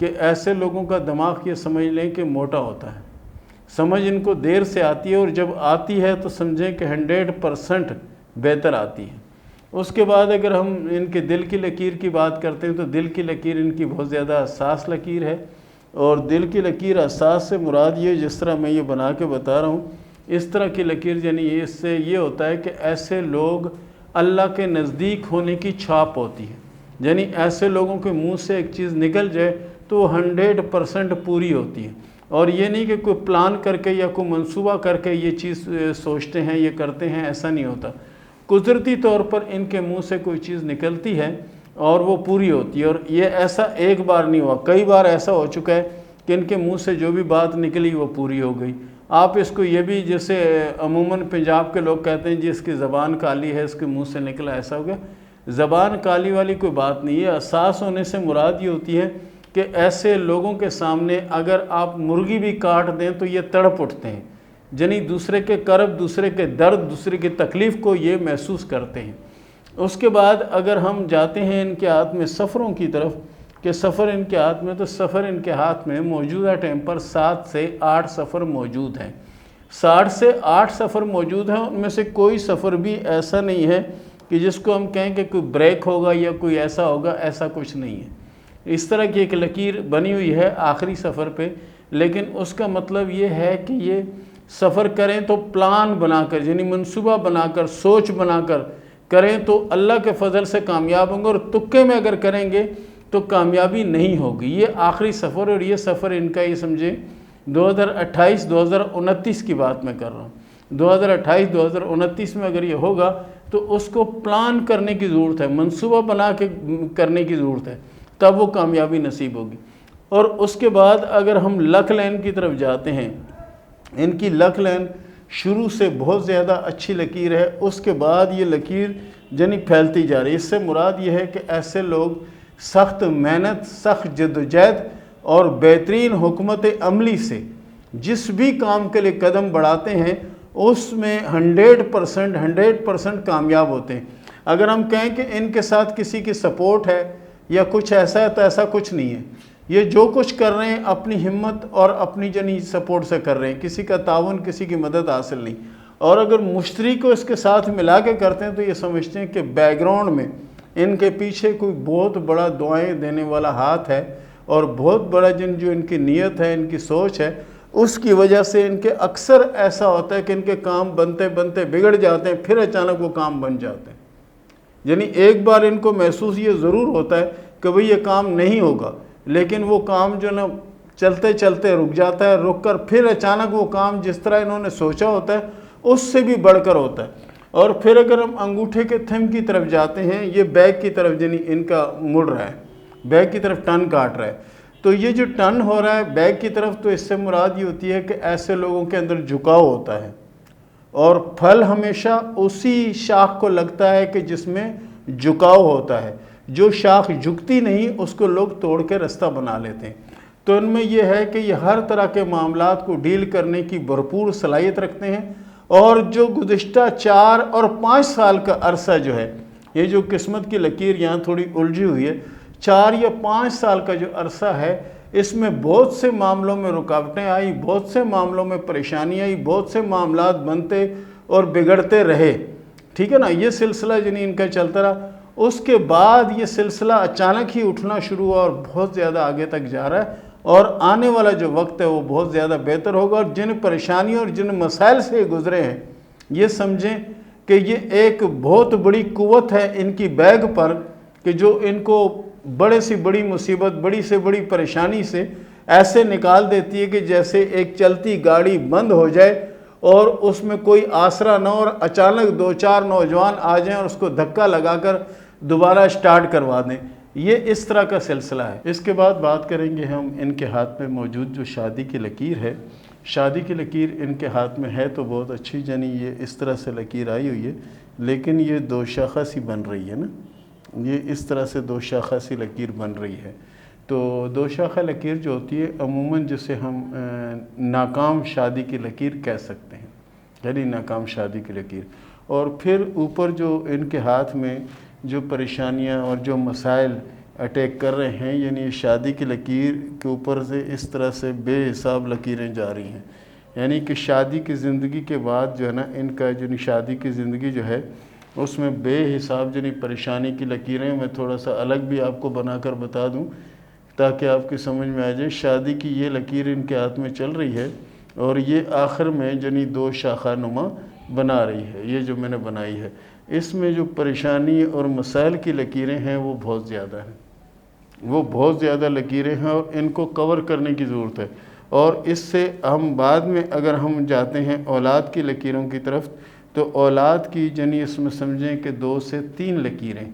کہ ایسے لوگوں کا دماغ یہ سمجھ لیں کہ موٹا ہوتا ہے، سمجھ ان کو دیر سے آتی ہے، اور جب آتی ہے تو سمجھیں کہ 100% بہتر آتی ہے۔ اس کے بعد اگر ہم ان کے دل کی لکیر کی بات کرتے ہیں تو دل کی لکیر ان کی بہت زیادہ حساس لکیر ہے، اور دل کی لکیر حساس سے مراد یہ جس طرح میں یہ بنا کے بتا رہا ہوں اس طرح کی لکیر، یعنی اس سے یہ ہوتا ہے کہ ایسے لوگ اللہ کے نزدیک ہونے کی چھاپ ہوتی ہے، یعنی ایسے لوگوں کے منہ سے ایک چیز نکل جائے تو وہ 100% پوری ہوتی ہے، اور یہ نہیں کہ کوئی پلان کر کے یا کوئی منصوبہ کر کے یہ چیز سوچتے ہیں یہ کرتے ہیں، ایسا نہیں ہوتا۔ قدرتی طور پر ان کے منہ سے کوئی چیز نکلتی ہے اور وہ پوری ہوتی ہے، اور یہ ایسا ایک بار نہیں ہوا، کئی بار ایسا ہو چکا ہے کہ ان کے منہ سے جو بھی بات نکلی وہ پوری ہو گئی۔ آپ اس کو یہ بھی جیسے عموماً پنجاب کے لوگ کہتے ہیں جی اس کی زبان کالی ہے، اس کے منہ سے نکلا ایسا ہو گیا، زبان کالی والی کوئی بات نہیں ہے۔ حساس ہونے سے مراد یہ ہوتی ہے کہ ایسے لوگوں کے سامنے اگر آپ مرغی بھی کاٹ دیں تو یہ تڑپ اٹھتے ہیں، یعنی دوسرے کے کرب، دوسرے کے درد، دوسرے کی تکلیف کو یہ محسوس کرتے ہیں۔ اس کے بعد اگر ہم جاتے ہیں ان کے ہاتھ میں سفروں کی طرف کہ سفر ان کے ہاتھ میں، تو سفر ان کے ہاتھ میں موجودہ ٹائم پر 7 سے 8 سفر موجود ہیں، 60 سے 8 سفر موجود ہیں، ان میں سے کوئی سفر بھی ایسا نہیں ہے کہ جس کو ہم کہیں کہ کوئی بریک ہوگا یا کوئی ایسا ہوگا، ایسا کچھ نہیں ہے۔ اس طرح کی ایک لکیر بنی ہوئی ہے آخری سفر پہ، لیکن اس کا مطلب یہ ہے کہ یہ سفر کریں تو پلان بنا کر، یعنی منصوبہ بنا کر، سوچ بنا کر کریں تو اللہ کے فضل سے کامیاب ہوں گے، اور تکے میں اگر کریں گے تو کامیابی نہیں ہوگی۔ یہ آخری سفر، اور یہ سفر ان کا یہ سمجھیں 2028-2029 کی بات میں کر رہا ہوں، 2028-2029 میں اگر یہ ہوگا تو اس کو پلان کرنے کی ضرورت ہے، منصوبہ بنا کے کرنے کی ضرورت ہے، تب وہ کامیابی نصیب ہوگی۔ اور اس کے بعد اگر ہم لک لائن کی طرف جاتے ہیں، ان کی لک لائن شروع سے بہت زیادہ اچھی لکیر ہے، اس کے بعد یہ لکیر یعنی پھیلتی جا رہی ہے۔ اس سے مراد یہ ہے کہ ایسے لوگ سخت محنت، سخت جدوجہد اور بہترین حکمت عملی سے جس بھی کام کے لیے قدم بڑھاتے ہیں اس میں 100% کامیاب ہوتے ہیں۔ اگر ہم کہیں کہ ان کے ساتھ کسی کی سپورٹ ہے یا کچھ ایسا ہے تو ایسا کچھ نہیں ہے، یہ جو کچھ کر رہے ہیں اپنی ہمت اور اپنی جنی سپورٹ سے کر رہے ہیں، کسی کا تعاون، کسی کی مدد حاصل نہیں۔ اور اگر مشتری کو اس کے ساتھ ملا کے کرتے ہیں تو یہ سمجھتے ہیں کہ بیک گراؤنڈ میں ان کے پیچھے کوئی بہت بڑا دعائیں دینے والا ہاتھ ہے، اور بہت بڑا جو ان کی نیت ہے، ان کی سوچ ہے، اس کی وجہ سے ان کے اکثر ایسا ہوتا ہے کہ ان کے کام بنتے بنتے بگڑ جاتے ہیں، پھر اچانک وہ کام بن جاتے ہیں۔ یعنی ایک بار ان کو محسوس یہ ضرور ہوتا ہے کہ بھئی یہ کام نہیں ہوگا، لیکن وہ کام جو نا چلتے چلتے رک جاتا ہے، رک کر پھر اچانک وہ کام جس طرح انہوں نے سوچا ہوتا ہے اس سے بھی بڑھ کر ہوتا ہے۔ اور پھر اگر ہم انگوٹھے کے تھم کی طرف جاتے ہیں، یہ بیک کی طرف یعنی ان کا مڑ رہا ہے، بیک کی طرف ٹرن کاٹ رہا ہے، تو یہ جو ٹرن ہو رہا ہے بیک کی طرف، تو اس سے مراد یہ ہوتی ہے کہ ایسے لوگوں کے اندر جھکاؤ ہوتا ہے، اور پھل ہمیشہ اسی شاخ کو لگتا ہے کہ جس میں جھکاؤ ہوتا ہے۔ جو شاخ جھکتی نہیں اس کو لوگ توڑ کے رستہ بنا لیتے ہیں۔ تو ان میں یہ ہے کہ یہ ہر طرح کے معاملات کو ڈیل کرنے کی بھرپور صلاحیت رکھتے ہیں، اور جو گزشتہ 4 اور 5 سال کا عرصہ جو ہے، یہ جو قسمت کی لکیر یہاں تھوڑی الجھی ہوئی ہے، 4 یا 5 سال کا جو عرصہ ہے اس میں بہت سے معاملوں میں رکاوٹیں آئی، بہت سے معاملوں میں پریشانی آئی، بہت سے معاملات بنتے اور بگڑتے رہے، ٹھیک ہے نا، یہ سلسلہ یعنی ان کا چلتا رہا۔ اس کے بعد یہ سلسلہ اچانک ہی اٹھنا شروع ہوا اور بہت زیادہ آگے تک جا رہا ہے، اور آنے والا جو وقت ہے وہ بہت زیادہ بہتر ہوگا۔ اور جن پریشانیوں اور جن مسائل سے گزرے ہیں یہ سمجھیں کہ یہ ایک بہت بڑی قوت ہے ان کی بیگ پر کہ جو ان کو بڑے سے بڑی مصیبت، بڑی سے بڑی پریشانی سے ایسے نکال دیتی ہے کہ جیسے ایک چلتی گاڑی بند ہو جائے اور اس میں کوئی آسرا نہ ہو، اور اچانک 2-4 نوجوان آ جائیں اور اس کو دھکا لگا کر دوبارہ سٹارٹ کروا دیں۔ یہ اس طرح کا سلسلہ ہے۔ اس کے بعد بات کریں گے ہم ان کے ہاتھ میں موجود جو شادی کی لکیر ہے۔ شادی کی لکیر ان کے ہاتھ میں ہے تو بہت اچھی، یعنی یہ اس طرح سے لکیر آئی ہوئی ہے، لیکن یہ 2 شاخہ سی بن رہی ہے نا، یہ اس طرح سے 2 شاخہ سی لکیر بن رہی ہے۔ تو 2 شاخہ لکیر جو ہوتی ہے عموماً جسے ہم ناکام شادی کی لکیر کہہ سکتے ہیں، یعنی ناکام شادی کی لکیر۔ اور پھر اوپر جو ان کے ہاتھ میں جو پریشانیاں اور جو مسائل اٹیک کر رہے ہیں، یعنی شادی کی لکیر کے اوپر سے اس طرح سے بے حساب لکیریں جا رہی ہیں، یعنی کہ شادی کی زندگی کے بعد جو ہے نا ان کا جو شادی کی زندگی جو ہے اس میں بے حساب جو پریشانی کی لکیریں، میں تھوڑا سا الگ بھی آپ کو بنا کر بتا دوں تاکہ آپ کی سمجھ میں آ جائے۔ شادی کی یہ لکیر ان کے ہاتھ میں چل رہی ہے اور یہ آخر میں دو شاخہ نما بنا رہی ہے، یہ جو میں نے بنائی ہے، اس میں جو پریشانی اور مسائل کی لکیریں ہیں وہ بہت زیادہ ہیں، وہ بہت زیادہ لکیریں ہیں اور ان کو کور کرنے کی ضرورت ہے۔ اور اس سے ہم بعد میں اگر ہم جاتے ہیں اولاد کی لکیروں کی طرف تو اولاد کی اس میں سمجھیں کہ 2 سے 3 لکیریں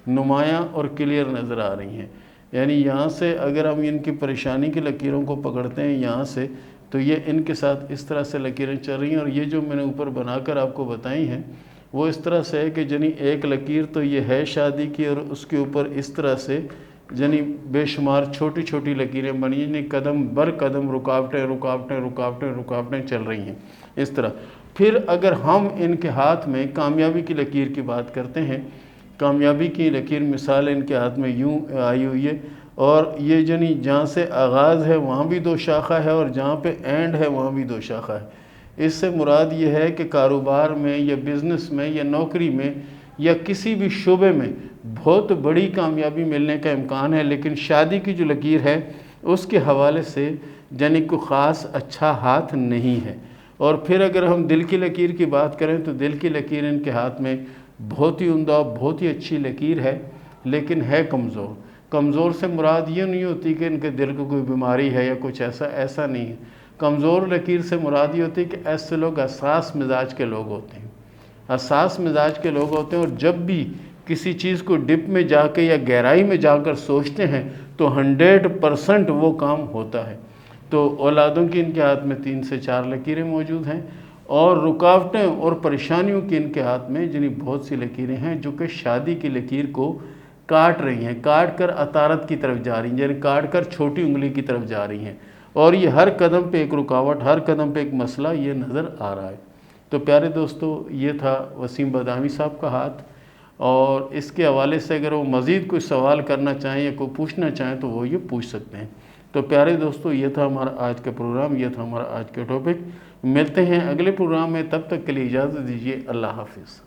نمایاں اور کلیئر نظر آ رہی ہیں، یعنی یہاں سے اگر ہم ان کی پریشانی کی لکیروں کو پکڑتے ہیں یہاں سے تو یہ ان کے ساتھ اس طرح سے لکیریں چل رہی ہیں، اور یہ جو میں نے اوپر بنا کر آپ کو بتائی ہیں وہ اس طرح سے ہے کہ ایک لکیر تو یہ ہے شادی کی اور اس کے اوپر اس طرح سے بے شمار چھوٹی چھوٹی لکیریں بنی ہیں، قدم بر قدم رکاوٹیں رکاوٹیں رکاوٹیں رکاوٹیں چل رہی ہیں اس طرح۔ پھر اگر ہم ان کے ہاتھ میں کامیابی کی لکیر کی بات کرتے ہیں، کامیابی کی لکیر مثال ان کے ہاتھ میں یوں آئی ہوئی ہے، اور یہ جہاں سے آغاز ہے وہاں بھی 2 شاخہ ہے اور جہاں پہ اینڈ ہے وہاں بھی 2 شاخہ ہے۔ اس سے مراد یہ ہے کہ کاروبار میں یا بزنس میں یا نوکری میں یا کسی بھی شعبے میں بہت بڑی کامیابی ملنے کا امکان ہے، لیکن شادی کی جو لکیر ہے اس کے حوالے سے کوئی خاص اچھا ہاتھ نہیں ہے۔ اور پھر اگر ہم دل کی لکیر کی بات کریں تو دل کی لکیر ان کے ہاتھ میں بہت ہی عمدہ بہت ہی اچھی لکیر ہے، لیکن ہے کمزور۔ کمزور سے مراد یہ نہیں ہوتی کہ ان کے دل کو کوئی بیماری ہے یا کچھ ایسا نہیں ہے۔ کمزور لکیر سے مراد یہ ہوتی ہے کہ ایسے لوگ حساس مزاج کے لوگ ہوتے ہیں، حساس مزاج کے لوگ ہوتے ہیں، اور جب بھی کسی چیز کو ڈپ میں جا کے یا گہرائی میں جا کر سوچتے ہیں تو 100% وہ کام ہوتا ہے۔ تو اولادوں کی ان کے ہاتھ میں 3 سے 4 لکیریں موجود ہیں، اور رکاوٹیں اور پریشانیوں کی ان کے ہاتھ میں بہت سی لکیریں ہیں جو کہ شادی کی لکیر کو کاٹ رہی ہیں، کاٹ کر عطارت کی طرف جا رہی ہیں، کاٹ کر چھوٹی انگلی کی طرف جا رہی ہیں، اور یہ ہر قدم پہ ایک رکاوٹ، ہر قدم پہ ایک مسئلہ یہ نظر آ رہا ہے۔ تو پیارے دوستو، یہ تھا وسیم بادامی صاحب کا ہاتھ، اور اس کے حوالے سے اگر وہ مزید کوئی سوال کرنا چاہیں یا کوئی پوچھنا چاہیں تو وہ یہ پوچھ سکتے ہیں۔ تو پیارے دوستو، یہ تھا ہمارا آج کا پروگرام، یہ تھا ہمارا آج کا ٹاپک۔ ملتے ہیں اگلے پروگرام میں، تب تک کے لیے اجازت دیجیے، اللہ حافظ۔